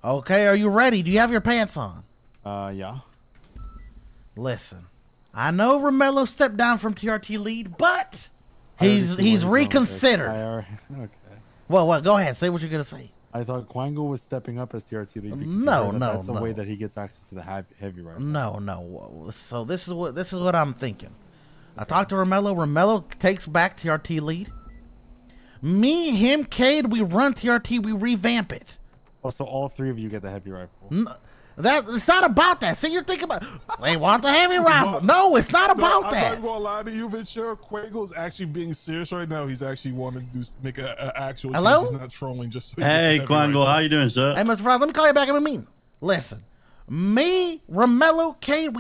Okay, are you ready? Do you have your pants on? Yeah. Listen, I know Romello stepped down from TRT lead, but he's reconsidered. Okay. Well, go ahead. Say what you're gonna say. I thought Quangle was stepping up as TRT lead because that's the way that he gets access to the heavy rifle. No. So this is what I'm thinking. I talked to Romello. Romello takes back TRT lead. Me, him, Cade, we run TRT. We revamp it. Oh, so all three of you get the heavy rifle. It's not about that. See, you're thinking about they want the heavy rifle. No, it's not about that. I'm not gonna lie to you, Ventura. Quangle's actually being serious right now. He's actually wanting to make an actual Hello? change. He's not trolling just so Hey, Quangle, how you doing, sir? Hey, Mr. Frost, let me call you back in a meeting. Listen, me, Romello, Cade,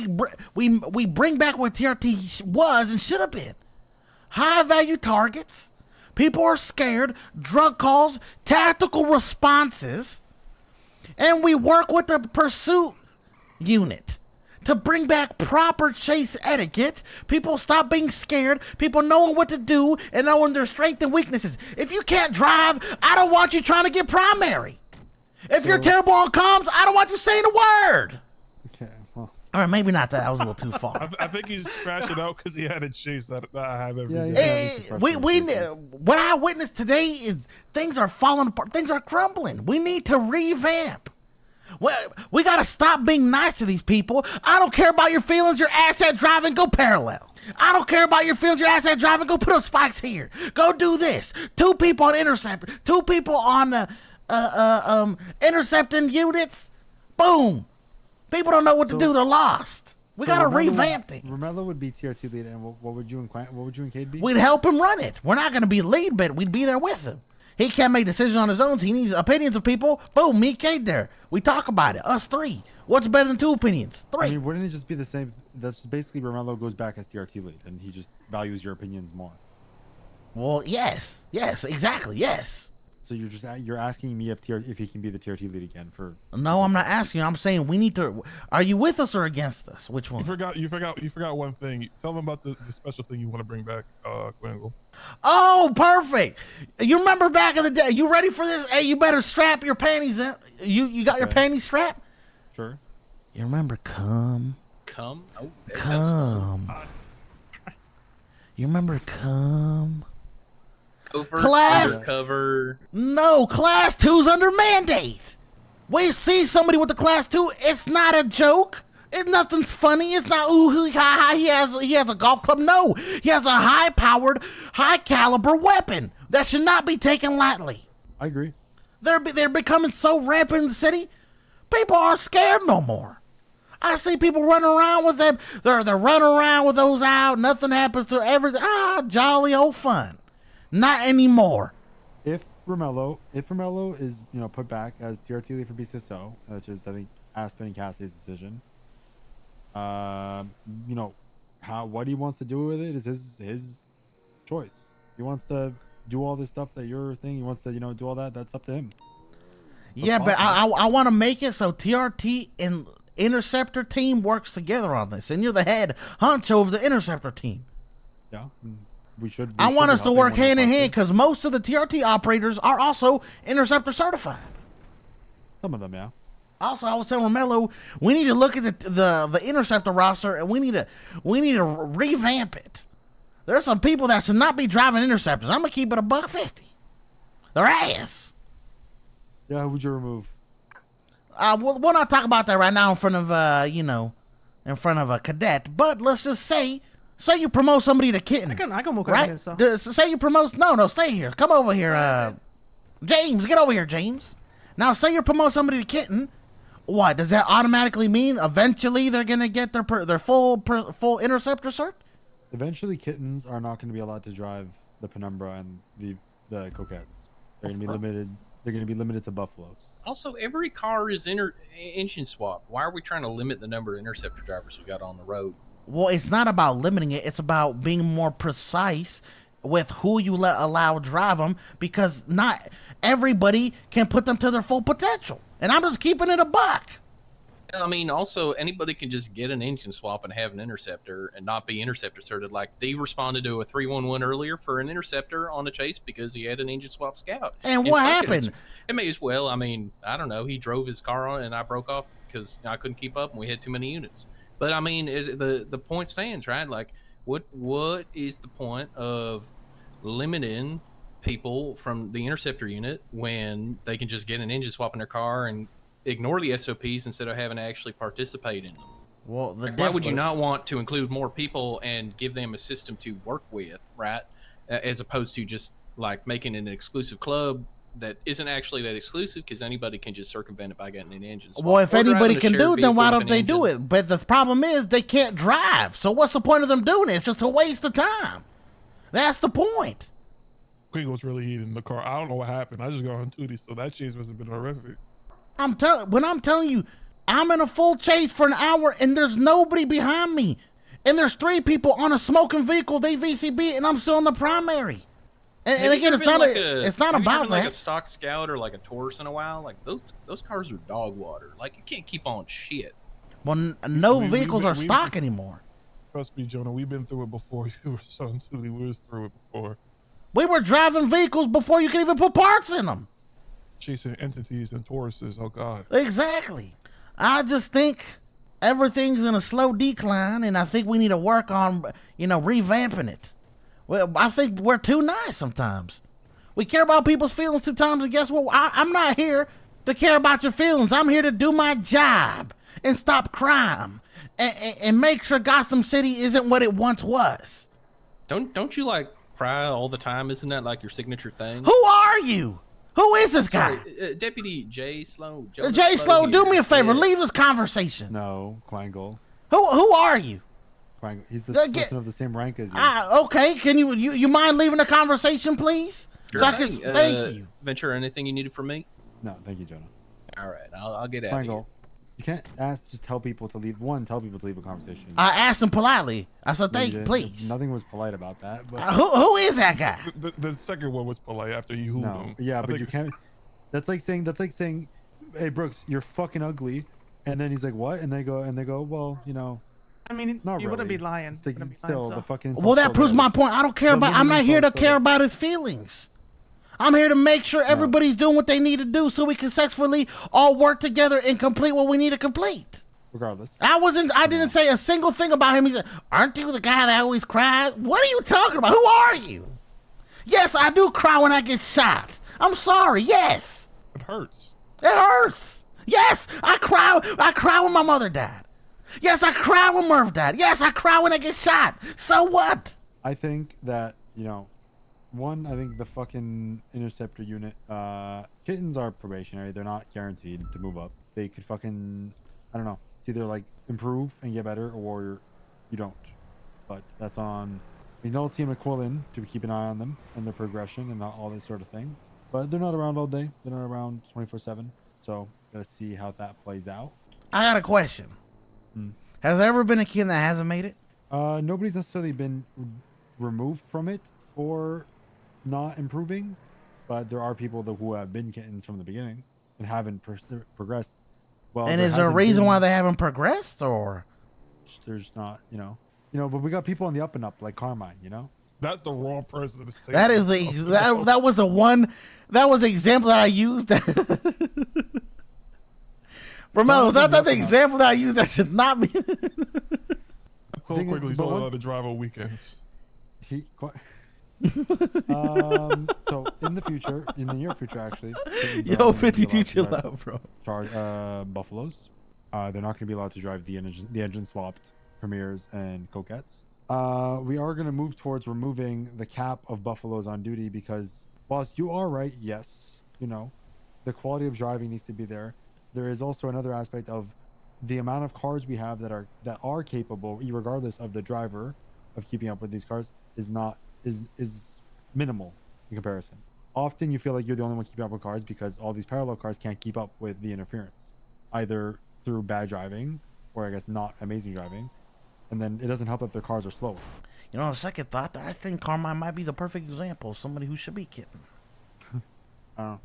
we bring back what TRT was and should have been. High value targets. People are scared. Drug calls, tactical responses. And we work with the pursuit unit to bring back proper chase etiquette. People stop being scared. People knowing what to do and knowing their strengths and weaknesses. If you can't drive, I don't want you trying to get primary. If you're terrible on comms, I don't want you saying a word. Okay, well. All right, maybe not that. That was a little too far. I think he's crashing out because he had a chase that I have every day. What I witnessed today is things are falling apart. Things are crumbling. We need to revamp. We got to stop being nice to these people. I don't care about your feelings. Your asset driving, go parallel. I don't care about your feelings. Your asset driving, go put up spikes here. Go do this. 2 people on Interceptor. 2 people on intercepting units. Boom. People don't know what to do. They're lost. We gotta revamp things. Romello would be TRT lead, and what would you and Cade be? We'd help him run it. We're not gonna be lead, but we'd be there with him. He can't make decisions on his own. So he needs opinions of people. Boom, me, Cade there. We talk about it. Us 3. What's better than 2 opinions? 3. I mean, wouldn't it just be the same? That's basically Romello goes back as TRT lead, and he just values your opinions more. Well, yes, exactly, yes. So you're asking me if he can be the TRT lead again for? No, I'm not asking. I'm saying we need to. Are you with us or against us? Which one? You forgot one thing. Tell them about the special thing you want to bring back, Quangle. Oh, perfect. You remember back in the day? You ready for this? Hey, you better strap your panties in. You got your panties strapped? Sure. You remember cum? Cum? Oh, cum. You remember cum? Undercover. No, class 2's under mandate. We see somebody with the class 2. It's not a joke. It's nothing's funny. It's not ooh hoo ha ha. He has a golf club. No, he has a high-powered, high-caliber weapon that should not be taken lightly. I agree. They're becoming so rampant in the city. People aren't scared no more. I see people running around with them. They're running around with those out. Nothing happens to everything. Jolly old fun. Not anymore. If Romello is put back as TRT lead for BCSO, which is I think Aspen and Cassie's decision. What he wants to do with it is his choice. He wants to do all this stuff that you're thinking. He wants to do all that. That's up to him. Yeah, but I want to make it so TRT and Interceptor team works together on this, and you're the head honcho of the Interceptor team. Yeah. We I want us to work hand in hand because most of the TRT operators are also Interceptor certified. Some of them, yeah. Also, I was telling Romello, we need to look at the Interceptor roster and we need to revamp it. There's some people that should not be driving Interceptors. I'm gonna keep it $150. Their ass. Yeah, who would you remove? We'll not talk about that right now in front of a cadet. But let's just say you promote somebody to kitten. I can walk right? over here, so. Say you promote. No, stay here. Come over here, James. Get over here, James. Now, say you promote somebody to kitten. What does that automatically mean? Eventually, they're gonna get their full Interceptor cert. Eventually, kittens are not going to be allowed to drive the Penumbra and the Coquettes. They're going to be limited. They're going to be limited to Buffaloes. Also, every car is engine swap. Why are we trying to limit the number of Interceptor drivers we got on the road? Well, it's not about limiting it. It's about being more precise with who you allow drive them, because not everybody can put them to their full potential. And I'm just keeping it $1. I mean, also anybody can just get an engine swap and have an interceptor and not be interceptor certified. Like D responded to a 311 earlier for an interceptor on a chase because he had an engine swap scout. And what happened? It may as well. I mean, I don't know. He drove his car on and I broke off because I couldn't keep up and we had too many units. But I mean, the point stands, right? Like, what is the point of limiting people from the interceptor unit when they can just get an engine swap in their car and ignore the SOPs instead of having to actually participate in them? Well, Why would you not want to include more people and give them a system to work with, right? As opposed to just like making an exclusive club that isn't actually that exclusive because anybody can just circumvent it by getting an engine swap. Well, if anybody can do it, then why don't they do it? But the problem is they can't drive. So what's the point of them doing it? It's just a waste of time. That's the point. Quiggle was really heated in the car. I don't know what happened. I just got on duty, so that chase must have been horrific. When I'm telling you, I'm in a full chase for an hour and there's nobody behind me. And there's 3 people on a smoking vehicle, they VCB, and I'm still in the primary. And again, it's not about like that. a stock Scout or like a Taurus in a while. Like those cars are dog water. Like you can't keep on shit. Well, no vehicles are stock anymore. Trust me, Jonah, we've been through it before. You were on duty. We was through it before. We were driving vehicles before you could even put parts in them. Chasing entities and Tauruses. Oh God. Exactly. I just think everything's in a slow decline, and I think we need to work on, revamping it. Well, I think we're too nice sometimes. We care about people's feelings sometimes, and guess what? I'm not here to care about your feelings. I'm here to do my job and stop crime and make sure Gotham City isn't what it once was. Don't you like cry all the time? Isn't that like your signature thing? Who are you? Who is this guy? Deputy J. Slow. J. Slow, do me a favor. Leave this conversation. No, Quangle. Who are you? Quangle. He's the person of the same rank as you. Okay. Can you mind leaving the conversation, please? Sure thing. Thank you. Ventura, anything you needed from me? No, thank you, Jonah. All right, I'll get out of here. You can't just tell people to leave. Tell people to leave a conversation. I asked him politely. I said, thank you, please. Nothing was polite about that. But who is that guy? The second one was polite after he hooed him. Yeah, but you can't. That's like saying, hey Brooks, you're fucking ugly, and then he's like, what? And they go, well, I mean, not you really. wouldn't be lying. Well, that proves my point. I don't care about. I'm not here to care about his feelings. I'm here to make sure everybody's doing what they need to do so we can successfully all work together and complete what we need to complete. Regardless. I didn't say a single thing about him. He said, aren't you the guy that always cries? What are you talking about? Who are you? Yes, I do cry when I get shot. I'm sorry. Yes. It hurts. It hurts. Yes, I cry. I cry when my mother died. Yes, I cry when Murph died. Yes, I cry when I get shot. So what? I think that, I think the fucking Interceptor unit, kittens are probationary. They're not guaranteed to move up. They could fucking, I don't know. It's either like improve and get better or you don't. But that's on the team at Quillin to keep an eye on them and their progression and all this sort of thing. But they're not around all day. They're not around 24/7. So gotta see how that plays out. I got a question. Has there ever been a kid that hasn't made it? Nobody's necessarily been removed from it for not improving, but there are people who have been kittens from the beginning and haven't progressed. Well, and is there a reason why they haven't progressed, or there's not, but we got people on the up and up like Carmine, That's the wrong person to say. That is that was the one. That was the example that I used. Romello, was that the example that I used? That should not be. So quickly, he's only allowed to drive on weekends. So in the near future, actually. Yo, 52 chill out, bro. Buffaloes. They're not going to be allowed to drive the engine swapped Premiers and Coquettes. We are going to move towards removing the cap of Buffaloes on duty because, whilst you are right, yes, the quality of driving needs to be there. There is also another aspect of the amount of cars we have that are capable, regardless of the driver, of keeping up with these cars is minimal in comparison. Often you feel like you're the only one keeping up with cars because all these parallel cars can't keep up with the interference, either through bad driving or I guess not amazing driving, and then it doesn't help that their cars are slower. On second thought, I think Carmine might be the perfect example of somebody who should be kitten. The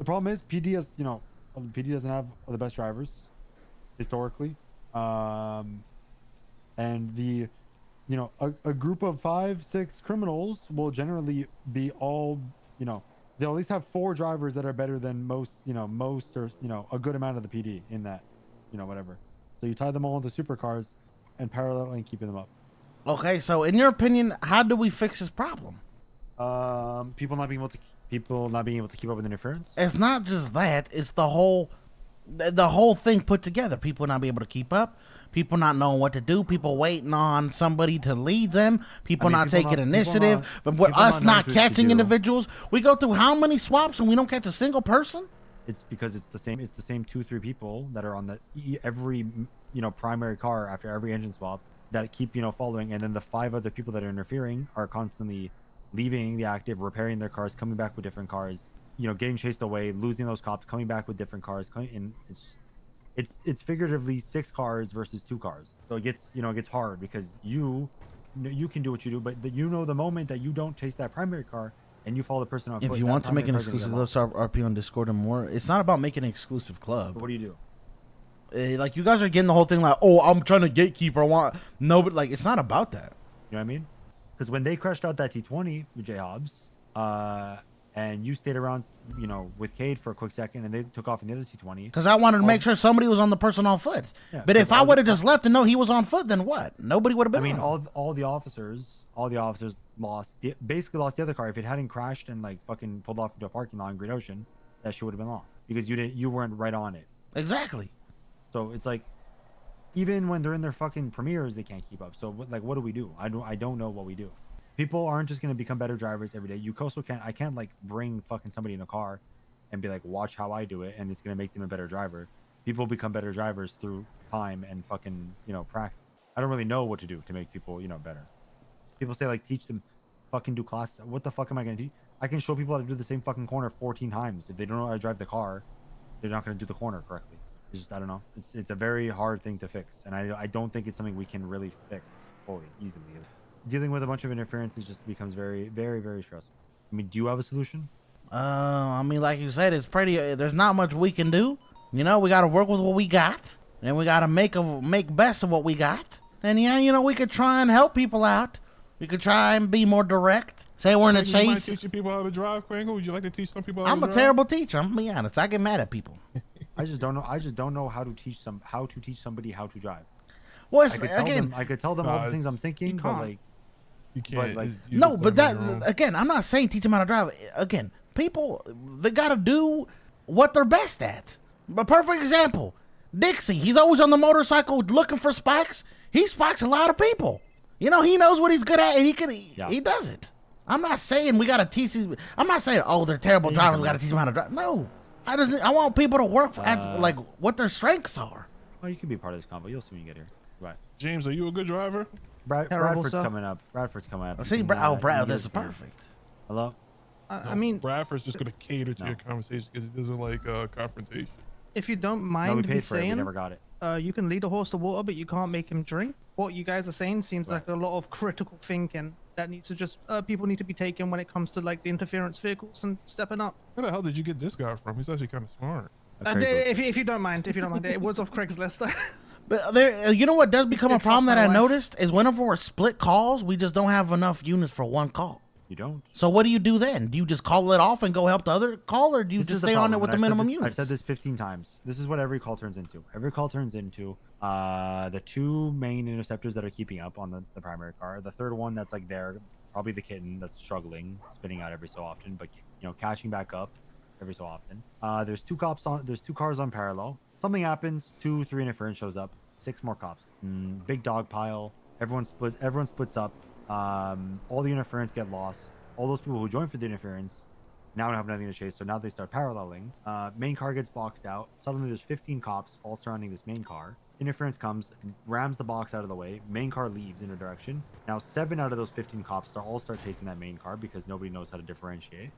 problem is PD has, PD doesn't have the best drivers. historically. And the, you know, a group of 5-6 criminals will generally be all, you know, they'll at least have 4 drivers that are better than most, you know, most or, you know, a good amount of the PD in that, you know, whatever. So you tie them all into supercars and parallel and keeping them up. Okay, so in your opinion, how do we fix this problem? People not being able to keep up with interference. It's not just that; it's the whole thing put together. People not being able to keep up. People not knowing what to do. People waiting on somebody to lead them. People not taking initiative. But with us not catching individuals, we go through how many swaps and we don't catch a single person? It's because it's the same 2-3 people that are on the every, you know, primary car after every engine swap that keep, you know, following, and then the 5 other people that are interfering are constantly leaving the active, repairing their cars, coming back with different cars, you know, getting chased away, losing those cops, coming back with different cars, and it's figuratively 6 cars versus 2 cars. So it gets, you know, it gets hard because you can do what you do, but you know, the moment that you don't chase that primary car and you follow the person on foot, if you want to make an exclusive RP on Discord and more, it's not about making an exclusive club. What do you do? Like, you guys are getting the whole thing like, oh, I'm trying to gatekeeper. I want no, but like, it's not about that. You know what I mean? Because when they crashed out that T20 with J Hobbs, and you stayed around, you know, with Cade for a quick second, and they took off in the other T20. Because I wanted to make sure somebody was on the person on foot. Yeah, but if I would have just left and know he was on foot, then what? Nobody would have been. I mean, all the officers basically lost the other car. If it hadn't crashed and like fucking pulled off into a parking lot in Green Ocean, that shit would have been lost because you weren't right on it. Exactly. So it's like, even when they're in their fucking premieres, they can't keep up. So what do we do? I don't know what we do. People aren't just going to become better drivers every day. You also can't, I can't like bring fucking somebody in a car and be like, watch how I do it, and it's going to make them a better driver. People become better drivers through time and fucking, you know, practice. I don't really know what to do to make people, you know, better. People say like, teach them, fucking do class. What the fuck am I going to teach? I can show people how to do the same fucking corner 14 times. If they don't know how to drive the car, they're not going to do the corner correctly. It's just, I don't know. It's a very hard thing to fix, and I don't think it's something we can really fix fully easily. Dealing with a bunch of interferences just becomes very, very, very stressful. I mean, do you have a solution? I mean, like you said, it's pretty. There's not much we can do. You know, we got to work with what we got, and we got to make best of what we got. And yeah, you know, we could try and help people out. We could try and be more direct. Say we're in a chase. You mind teaching people how to drive, Kringle? Would you like to teach some people how to drive? I'm a terrible teacher. I'm gonna be honest. I get mad at people. I just don't know how to teach somebody how to drive. Well, I could tell them all the things I'm thinking, but like, you can't. But like, but that again, I'm not saying teach them how to drive. Again, people, they gotta do what they're best at. A perfect example, Dixie. He's always on the motorcycle looking for spikes. He spikes a lot of people. You know, he knows what he's good at, and he does it. I'm not saying we gotta teach these. I'm not saying, oh, they're terrible drivers. We gotta teach them how to drive. No, I want people to work at like what their strengths are. Well, you can be part of this combo. You'll see when you get here. Right. James, are you a good driver? Bradford's coming up. Bradford's coming up. See, Brad, this is perfect. Hello? I mean, Bradford's just going to cater to your conversation because he doesn't like confrontation. If you don't mind we paid for saying, it. We never got it. You can lead a horse to water, but you can't make him drink. What you guys are saying seems like a lot of critical thinking that needs to just people need to be taken when it comes to like the interference vehicles and stepping up. Where the hell did you get this guy from? He's actually kind of smart. If you don't mind, it was off Craigslist. But there, you know what does become a problem that I noticed is whenever we're split calls, we just don't have enough units for one call. You don't. So what do you do then? Do you just call it off and go help the other call, or do you just stay on it with the minimum units? I've said this 15 times. This is what every call turns into. Every call turns into the 2 main interceptors that are keeping up on the primary car. The third one that's like there, probably the kitten that's struggling, spinning out every so often, but you know, catching back up every so often. There's 2 cars on parallel. Something happens, 2-3 interference shows up. 6 more cops. Big dog pile. Everyone splits up. All the interference get lost. All those people who joined for the interference now don't have nothing to chase, so now they start paralleling. Main car gets boxed out. Suddenly there's 15 cops all surrounding this main car. Interference comes, rams the box out of the way. Main car leaves in a direction. Now 7 out of those 15 cops all start chasing that main car because nobody knows how to differentiate.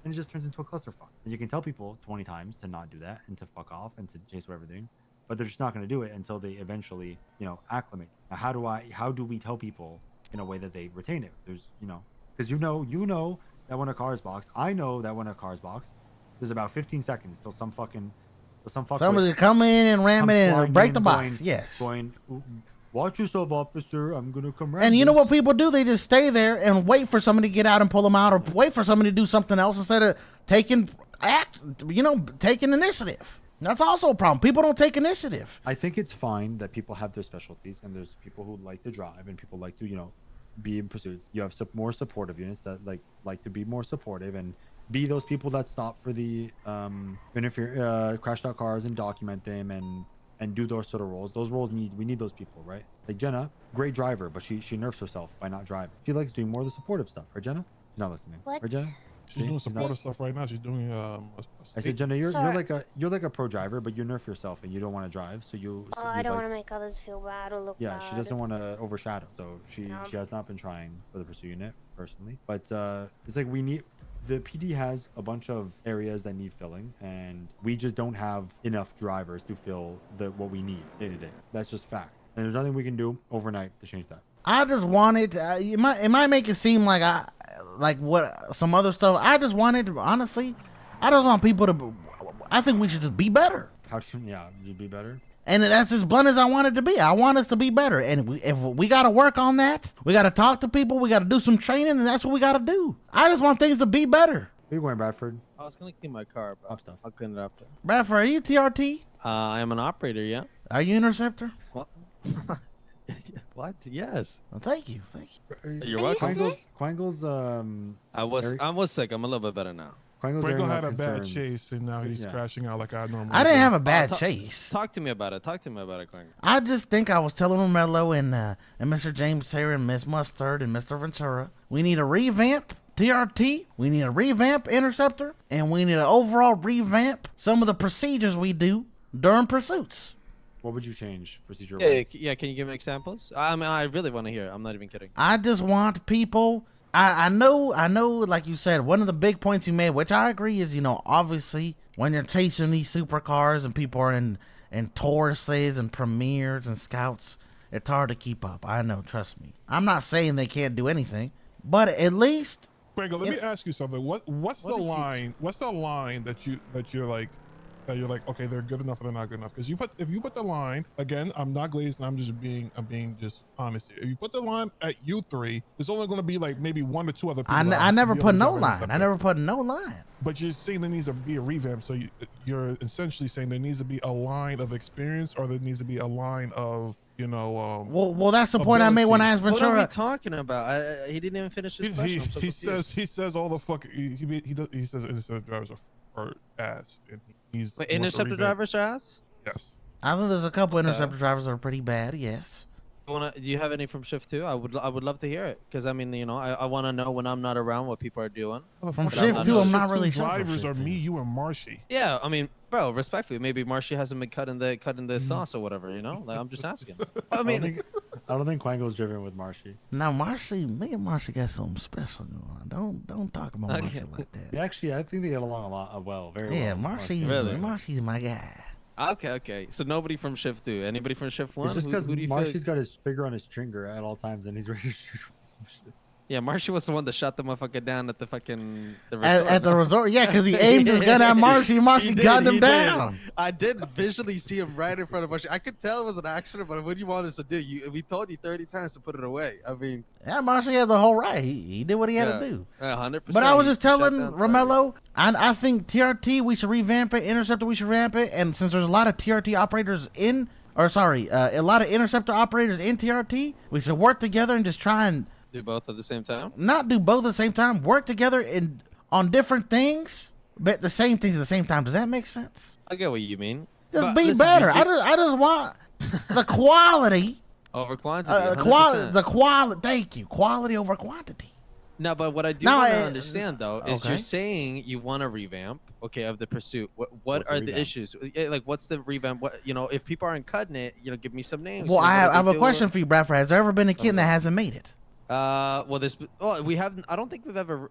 And it just turns into a clusterfuck. And you can tell people 20 times to not do that and to fuck off and to chase whatever they're doing. But they're just not going to do it until they eventually, you know, acclimate. Now, how do we tell people in a way that they retain it? There's, you know, because you know that when a car is boxed, I know that when a car is boxed, there's about 15 seconds till some fucking Some fucker Somebody come in and ram come it in flying and break in, the box. going- Yes. Going, watch yourself, officer. I'm gonna come ram And you know this." what people do? They just stay there and wait for somebody to get out and pull them out, or wait for somebody to do something else instead of taking initiative. That's also a problem. People don't take initiative. I think it's fine that people have their specialties, and there's people who like to drive and people like to, be in pursuits. You have more supportive units that like to be more supportive and be those people that stop for the crashed out cars and document them and do those sort of roles. Those roles we need those people, right? Like Jenna, great driver, but she nerfs herself by not driving. She likes doing more of the supportive stuff, right, Jenna? She's not listening. What? Right, Jenna? She's doing supportive stuff right now. She's doing I said, Jenna, you're Sorry. like a pro driver, but you nerf yourself and you don't want to drive, so you. Oh, you I don't like- want to make others feel bad or look Yeah, bad. she doesn't want to overshadow, so she No. has not been trying for the pursuit unit personally. But it's like the PD has a bunch of areas that need filling, and we just don't have enough drivers to fill what we need day to day. That's just fact, and there's nothing we can do overnight to change that. I just wanted. It might make it seem like what some other stuff. I just wanted, honestly, I just want people to. I think we should just be better. How should you be better? And that's as blunt as I want it to be. I want us to be better. And if we got to work on that, we got to talk to people, we got to do some training, and that's what we got to do. I just want things to be better. Where you going, Bradford? I was gonna clean my car, but Up stuff. I'll clean it after. Bradford, are you TRT? I am an operator, yeah. Are you Interceptor? What? What? Yes. Well, thank you. You're Are welcome. you sick? Quangle's I was Eric? sick. I'm a little bit better now. Quangle's Franco airing had out a bad concerns. chase, and now he's Yeah. crashing out like I normally. I didn't do. have a bad ta- chase. Talk to me about it. Quang. I just think I was telling Romello and Mr. James Taylor and Miss Mustard and Mr. Ventura, we need a revamp TRT, we need a revamp Interceptor, and we need an overall revamp some of the procedures we do during pursuits. What would you change procedure? Yeah. Can you give me examples? I mean, I really want to hear. I'm not even kidding. I just want people. I know, like you said, one of the big points you made, which I agree, is, obviously, when you're chasing these supercars and people are in Tauruses and Premiers and Scouts, it's hard to keep up. I know, trust me. I'm not saying they can't do anything, but at least... Franco, let me ask you something. What's What the is he- line? What's the line that you're like, okay, they're good enough or they're not good enough? Because if you put the line, again, I'm not glazed, I'm being just honest here. If you put the line at U3, there's only going to be like maybe one or two other people. I never be put able to no drive line. Interceptor. I never put no line. But you're saying there needs to be a revamp, so you're essentially saying there needs to be a line of experience, or there needs to be a line of, Well, that's the point I made when I asked What are we Ventura. talking about? He didn't even finish his question. I'm so confused. he says all the fuck he says Interceptor drivers are ass, and he's Wait, wants to Interceptor revamp. drivers are ass? Yes. I think there's a couple Interceptor drivers that are pretty bad, yes. Do you have any from Shift 2? I would love to hear it, because I mean, I want to know when I'm not around what people are doing. From Shift Shift 2, 2, I'm Shift not really sure. from Drivers Shift are 2. me, you, and Marshy. Yeah, I mean, bro, respectfully, maybe Marshy hasn't been cutting the sauce or whatever, Like, I'm just asking. I mean, I don't think Quangle's driven with Marshy. Now, me and Marshy got something special going on. Don't talk about Okay. Marshy like that. Yeah, actually, I think they get along a lot well, very well. Yeah, Marshy's Really? Marshy's my guy. okay. So nobody from Shift 2. Anybody from Shift 1? It's just because who do you Marshy's feel? got his finger on his trigger at all times, and he's ready to shoot some shit. Yeah, Marshy was the one that shot the motherfucker down at the resort. At the resort, yeah, because he aimed his gun at Marshy. Marshy He did, gunned him he did. down. I did visually see him right in front of Marshy. I could tell it was an accident, but what do you want us to do? We told you 30 times to put it away. I mean, Yeah, Marshy had the whole right. He did what he had to do. 100%. But I was He just shut telling down Romello, I think TRT, we should revamp it. Interceptor, we should revamp it. And since there's a lot of TRT operators a lot of Interceptor operators in TRT, we should work together and just try and do both at the same time. not do both at the same time. Work together on different things, but the same things at the same time. Does that make sense? I get what you mean. Just But be listen, better. you- I just want the quality. over quantity. The 100%. quality. Thank you. Quality over quantity. No, but what I do No, want to I- understand though is okay. you're saying you want to revamp, okay, of the pursuit. What What's the are the revamp? issues? Like, what's the revamp? What if people aren't cutting it, give me some names. Well, What I are they have a doing? question for you, Bradford. Has there ever been a kid Okay. that hasn't made it? Well, we haven't. I don't think we've ever.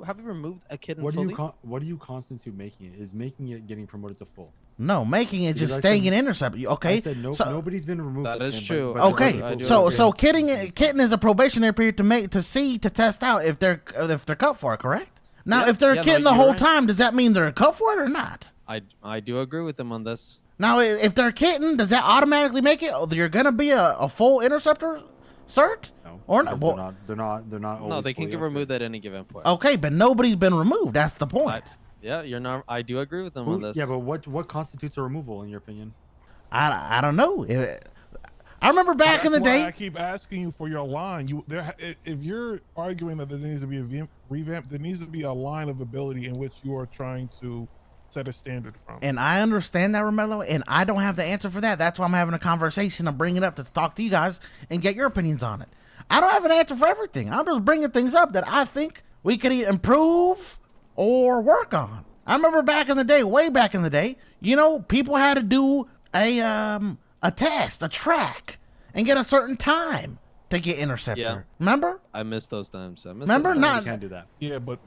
Have we removed a kid in What do fully? you what do you constitute making it? Is making it getting promoted to full? No, making it Because just I staying said- in Interceptor. Okay. I said nobody's been removed. That from is it, true. but Okay, I do so agree. kitten is a probationary period to test out if they're cut for it, correct? Now, Yeah, if they're yeah, no, kitten the you're whole right. time, does that mean they're cut for it or not? I do agree with them on this. Now, if they're kitten, does that automatically make it? You're gonna be a full interceptor cert? No, Or not? because Well, they're not. No, always they can fully get upgraded. removed at any given point. okay, but nobody's been removed. That's the point. Yeah, you're not. I do agree with them on this. Yeah, but what constitutes a removal in your opinion? I don't know. I remember back in the That's why day. I keep asking you for your line. If you're arguing that there needs to be a revamp, there needs to be a line of ability in which you are trying to set a standard from. And I understand that, Romello, and I don't have the answer for that. That's why I'm having a conversation. I'm bringing it up to talk to you guys and get your opinions on it. I don't have an answer for everything. I'm just bringing things up that I think we could either improve or work on. I remember back in the day, way back in the day, you know, people had to do a test, a track, and get a certain time to get Interceptor. Yeah. Remember? I miss those times. Remember? No, Not. you can't do that. Yeah, but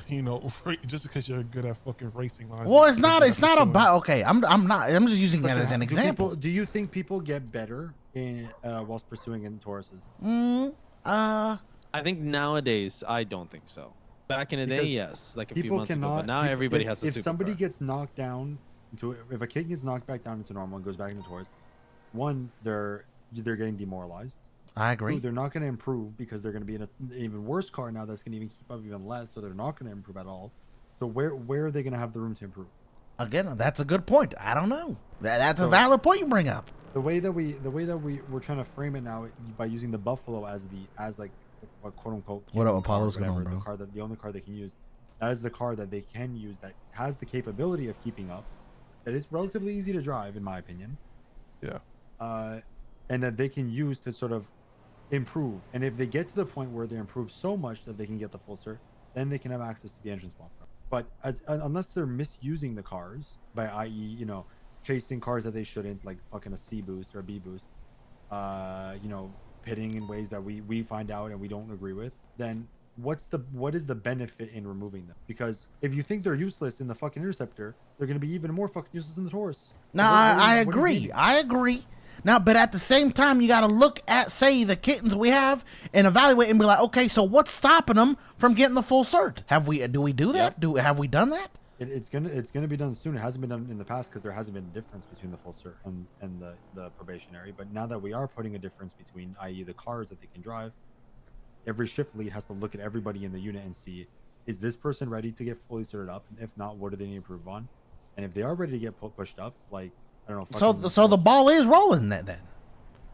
you know, just because you're good at fucking racing lines. Well, it's not. It's not doesn't about. Okay, I'm not. I'm just using that as an example. Do you think people get better in whilst pursuing in Tauruses? I think nowadays I don't think so. Back in the day, Because yes, like a few People months ago. cannot. But now if- everybody if, has a If supercar. somebody gets knocked down if a kid gets knocked back down into normal and goes back into Taurus, one, they're getting demoralized. I agree. Two, they're not going to improve because they're going to be in an even worse car now that's going to even keep up even less. So they're not going to improve at all. So where are they going to have the room to improve? Again, that's a good point. I don't know. That's a So- valid point you bring up. The way that we're trying to frame it now by using the Buffalo as like a quote unquote What up, car, Apollo? What's going on, whatever, bro? the only car they can use. That is the car that they can use that has the capability of keeping up. That is relatively easy to drive, in my opinion. Yeah. And that they can use to sort of improve. And if they get to the point where they improve so much that they can get the full cert, then they can have access to the engine swap car. But unless they're misusing the cars by, i.e., you know, chasing cars that they shouldn't, like fucking a C boost or a B boost, you know, pitting in ways that we find out and we don't agree with, then what is the benefit in removing them? Because if you think they're useless in the fucking Interceptor, they're going to be even more fucking useless in the Taurus. Now, I agree. I agree. Now, but at the same time, you got to look at, say, the kittens we have and evaluate and be like, okay, so what's stopping them from getting the full cert? Do we do that? Have we done that? It's gonna be done soon. It hasn't been done in the past because there hasn't been a difference between the full cert and the probationary. But now that we are putting a difference between, i.e., the cars that they can drive, every shift lead has to look at everybody in the unit and see, is this person ready to get fully certed up? And if not, what do they need to improve on? And if they are ready to get pushed up, like, I don't know. So the ball is rolling then.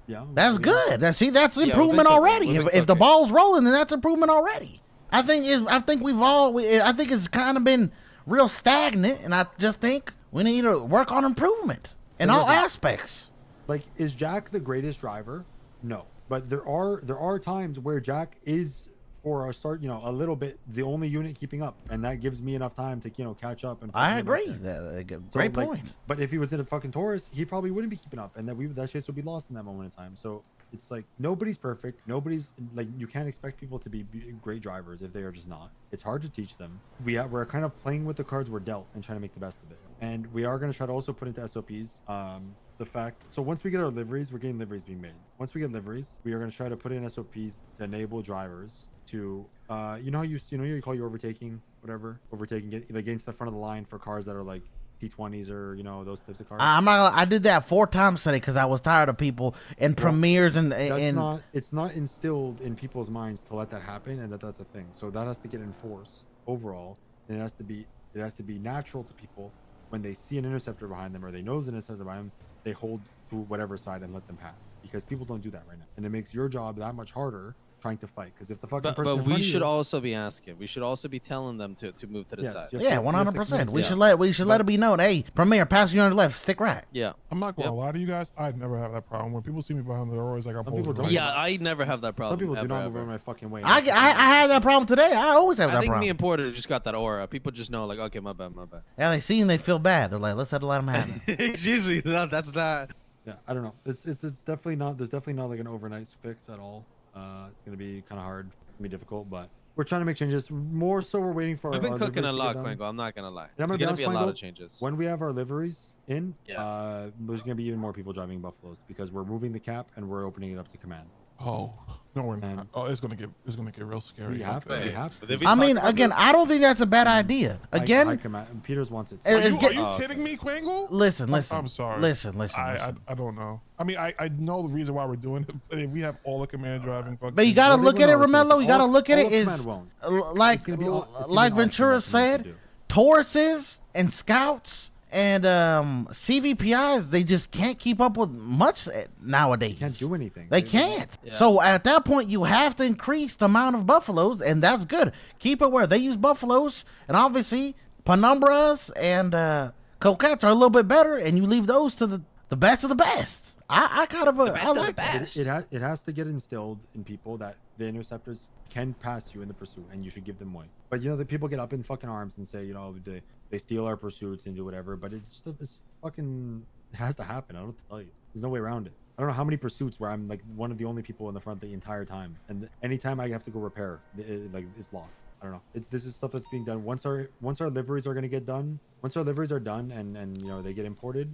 Yeah, That's good. That's improvement moving already. quickly. If the ball's rolling, then that's improvement already. I think it's kind of been real stagnant, and I just think we need to work on improvement in all aspects. Like, is Jack the greatest driver? No, but there are times where Jack is, for a start, you know, a little bit the only unit keeping up, and that gives me enough time to, you know, catch up. And I agree. Great like, point. But if he was in a fucking Taurus, he probably wouldn't be keeping up, and that chase would be lost in that moment in time. So it's like nobody's perfect. Nobody's like, you can't expect people to be great drivers if they are just not. It's hard to teach them. We're kind of playing with the cards we're dealt and trying to make the best of it. And we are going to try to also put into SOPs the fact. So once we get our liveries, we're getting liveries being made. Once we get liveries, we are going to try to put in SOPs to enable drivers to you know how you call your overtaking, getting to the front of the line for cars that are like T20s or, you know, those types of cars. I did that 4 times today because I was tired of people and premieres and it's not instilled in people's minds to let that happen, and that's a thing. So that has to get enforced overall, and it has to be natural to people when they see an interceptor behind them or they know there's an interceptor behind them, they hold to whatever side and let them pass, because people don't do that right now, and it makes your job that much harder trying to fight. Because if the fucking person But we should also be asking. We should also be telling them to move to the side. yeah, 100%. We should let it be known. Hey, Premier, pass you on the left, stick right. Yeah. I'm not gonna lie to you guys. I never have that problem. When people see me behind, they're always like, I'm people don't. Yeah, I never have that problem. Some people do not move ever. in my fucking way. I had that problem today. I always have that I think problem. me and Porter just got that aura. People just know, like, okay, my bad. Yeah, they see and they feel bad. They're like, let's have to let them have it. Excuse me, no, that's not. Yeah, I don't know. It's definitely not. There's definitely not like an overnight fix at all. It's gonna be kind of hard. It's gonna be difficult, but we're trying to make changes. More so, we're waiting for. We've been our cooking a liveries to lot, get done. Quengo. I'm not gonna lie. And I'm There's gonna be a honest, lot Quengo, of changes. When we have our liveries in, Yeah. there's gonna be even more people driving Buffaloes because we're moving the cap and we're opening it up to command. Oh no, we're And- not. Oh, it's gonna get real scary. We have to. Okay. We have to. Did we I talk mean, about again, this? I don't think that's a bad idea. Again, Peters wants it. It- Are it's you, get- are you Oh, okay. kidding me, Quangle? listen. I'm sorry. Listen. I don't know. I mean, I know the reason why we're doing it, but if we have all the command driving fucking. But you gotta Well, look they at it, will know, Romello. You gotta all- look at all it of is command won't. like It's gonna be all- it's gonna be like all Ventura command to said, do. Tauruses and Scouts and CVPIs, they just can't keep up with much nowadays. They can't do anything. They can't. Yeah. So at that point, you have to increase the amount of buffaloes, and that's good. Keep it where they use buffaloes, and obviously penumbras and coquettes are a little bit better, and you leave those to the best of the best. I kind of I like that. It has to get instilled in people that the interceptors can pass you in the pursuit, and you should give them way. But the people get up in fucking arms and say, they steal our pursuits and do whatever. But it's fucking, it has to happen. I don't know what to tell you. There's no way around it. I don't know how many pursuits where I'm like one of the only people in the front the entire time, and anytime I have to go repair, it's lost. I don't know. This is stuff that's being done once our liveries are gonna get done. Once our liveries are done and they get imported,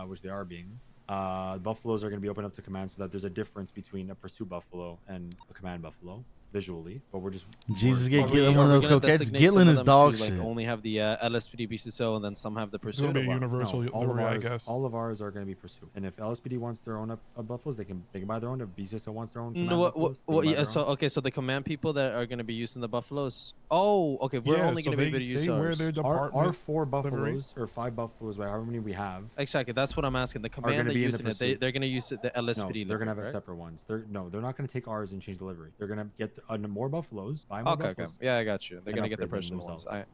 which they are being. Buffaloes are going to be opened up to command so that there's a difference between a pursuit buffalo and a command buffalo visually, but we're just Jesus, we're- get Gillen one of those coquettes. Gillen is dog shit. Only have the LSPD BCSO and then some have the It's gonna pursuit. be a or what? universal all of livery, I ours, guess. all of ours are going to be pursuit. And if LSPD wants their own buffaloes, they can buy their own. If BCSO wants their own, command No, buffaloes, they can buy yeah, their so own. okay, so the command people that are going to be using the buffaloes. Oh, okay, we're Yeah, only so going to be able to use they wear ours. their Our department 4 livery. buffaloes or 5 buffaloes, however many we have. Exactly, that's what I'm asking. The gonna command they're be in the using it, pursuit. they're going to use the LSPD. No, they're gonna have livery, right? separate ones. They're not gonna take ours and change the livery. They're gonna get more buffaloes, buy more Okay, okay, buffaloes. yeah, I got you. They're and going to get the upgrade them personal ones. themselves.